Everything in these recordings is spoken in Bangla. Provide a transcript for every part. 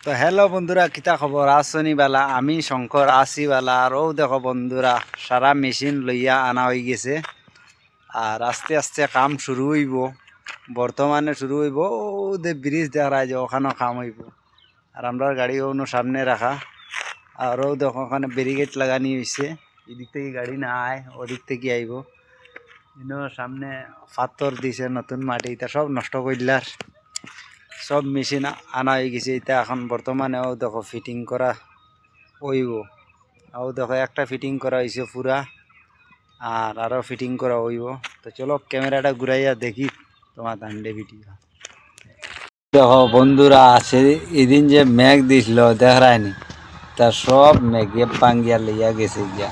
তো হ্যালো বন্ধুরা, কিতা খবর? আসনি বালা, আমি শঙ্কর আসি বালা। আর ও দেখো বন্ধুরা, সারা মেশিন লইয়া আনা হয়ে গেছে। আর আস্তে আস্তে কাম শুরু হইব। বর্তমানে শুরু হইব ও দে ব্রিজ দেখা যায়, ওখানেও কাম হইব। আর আমরা গাড়ি অন্য সামনে রাখা। আর ও দেখো ওখানে ব্যারিকেড লাগানি হয়েছে। এদিক থেকে গাড়ি না আয়, ওদিক থেকে আইব। সামনে পাথর দিছে, নতুন মাটি, এটা সব নষ্ট করলার। সব মেশিন আনা হয়ে গেছে। এটা এখন বর্তমানেও দেখো ফিটিং করা হইব। দেখো একটা ফিটিং করা হয়েছে পুরা, আর আরও ফিটিং করা হইব। তো চলো ক্যামেরাটা ঘুরাইয়া দেখি তোমার দান্ডে ভিডিও। দেখো বন্ধুরা, এদিন যে মেঘ দিছিল দেখায়নি, তা সব মেঘে পাঙ্গিয়া লইয়া গেছে গিয়া।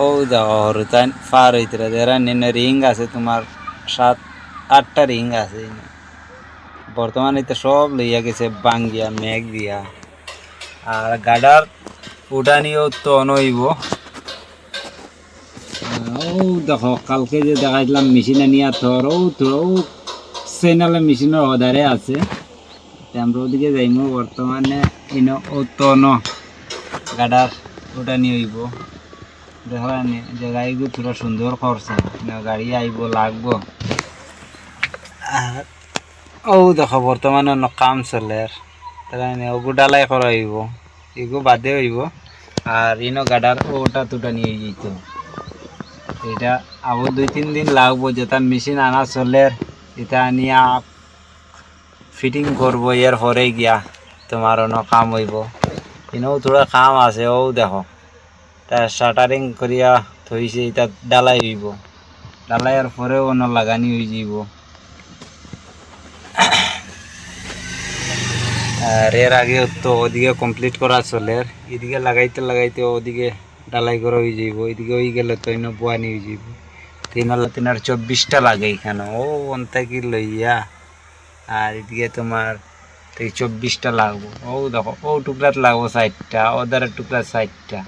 ও দেখো হরুতান পার হইতে দেখা রিং আছে, তোমার 7-8টা রিং আছে। বর্তমানে তো সব লইয়া গেছে বাঙ্গিয়া মেঘ দিয়া। আর গাডার উঠানিও তো অনইব। ও দেখো কালকে যে দেখাইছিলাম মেশিন আনিয়া তোর ও সেনালে মেশিনের অর্ডারে আছে। আমরা ওদিকে যাইমু। বর্তমানে ইন ও তো গাডার উঠানি হইব। দেখা জায়গাগুলো পুরো সুন্দর করছে, গাড়ি আইব লাগবো। আর ও দেখো বর্তমানে কাম চলে। ওগু ডালাই করা হইব, এগু বাদে হইব। আর ইনো গাডার ওটা তুটা নিয়ে যেত। এটা আবু 2-3 দিন লাগবো, যেটা মেশিন আনা চলে। এটা নিয়ে ফিটিং করবো, এর পরে গিয়া তোমার অন্য কাম হইব। ইনো থোড়া কাম আছে। ও দেখো তা শাটারিং করিয়া থইছে, এটা ডালাই হইব। ডালাইয়ের পরেও অন্য লাগানি হয়ে যাব। আর এর আগে তো ওদিকে কমপ্লিট করা চলে। এদিকে লাগাইতে লাগাইতে ওদিকে ডালাই করা হয়ে যাব। এদিকে হয়ে গেলে তো ইনো বোয়ানি হয়ে যাব। 3-24টা লাগে এখানে, ও অন্তে কি লইয়া। আর এদিকে তোমার 24টা লাগবো। ও দেখো ও টুকরাত লাগবো 60টা, ওদের টুকরা 60টা।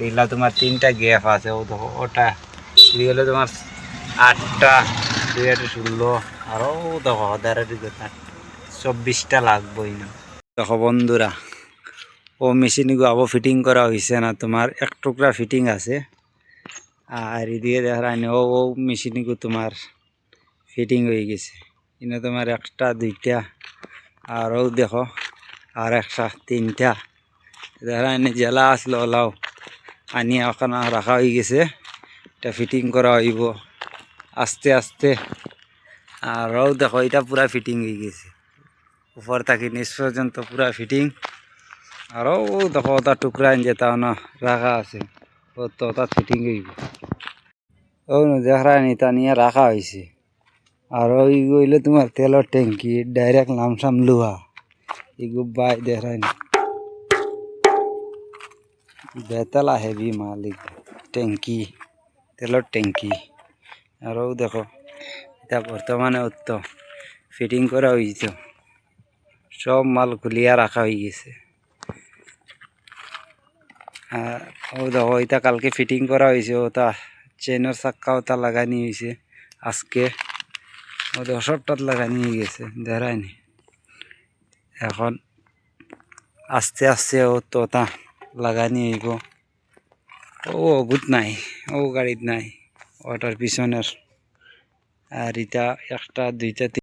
এগুলা তোমার 3টা গ্যাপ আছে। ও দেখো ওটা এদিকে হলে তোমার 8টা, 2-16। আর ও দেখো ওদের 24টা লাগবো। দেখো বন্ধুরা, ও মেশিনগুলো আবার ফিটিং করা হয়েছে না, তোমার এক টুকরা ফিটিং আছে। আর এদিকে দেখায় ও মেশিনগুলো তোমার ফিটিং হয়ে গেছে। কিন্তু তোমার 1টা 2টা, আরও দেখো আর 1টা 3টা দেখায় জেলা আসলো ওলাও আনিয়া ওখানে রাখা হয়ে গেছে। এটা ফিটিং করা হইব আস্তে আস্তে। আরও দেখো এটা পুরা ফিটিং হয়ে গেছে, উপর থাকি নিচ পর্যন্ত পুরা ফিটিং। আরও দেখো ওটা টুকরা যেটা না রাখা আছে, ও তো ওটা ফিটিং হইব। ও দেখা নিতা নিয়ে রাখা হয়েছে। আর ওই গইলে তোমার তেলের ট্যাঙ্কি, ডাইরেক্ট নামসাম লোহা। এগু বাই দেখায় বেতলা হেভি মালিক ট্যাঙ্কি, তেলের ট্যাঙ্কি। আরও দেখো এটা বর্তমানে তো ফিটিং করা হয়েছে, সব মাল খুলিয়া রাখা হয়ে গেছে। ও দেখো এটা কালকে ফিটিং করা হয়েছে। ওটা চেনের চাক্কা ওটা লাগানি হয়েছে আজকে। ও দেখো সবটাত লাগানি হয়ে গেছে দেখায়নি। এখন আস্তে আস্তে ও তো ওটা লাগানি হইব। ও অগুত নাই, ও গাড়িত নাই, ওটার পিছনের। আর এটা 1টা 2টা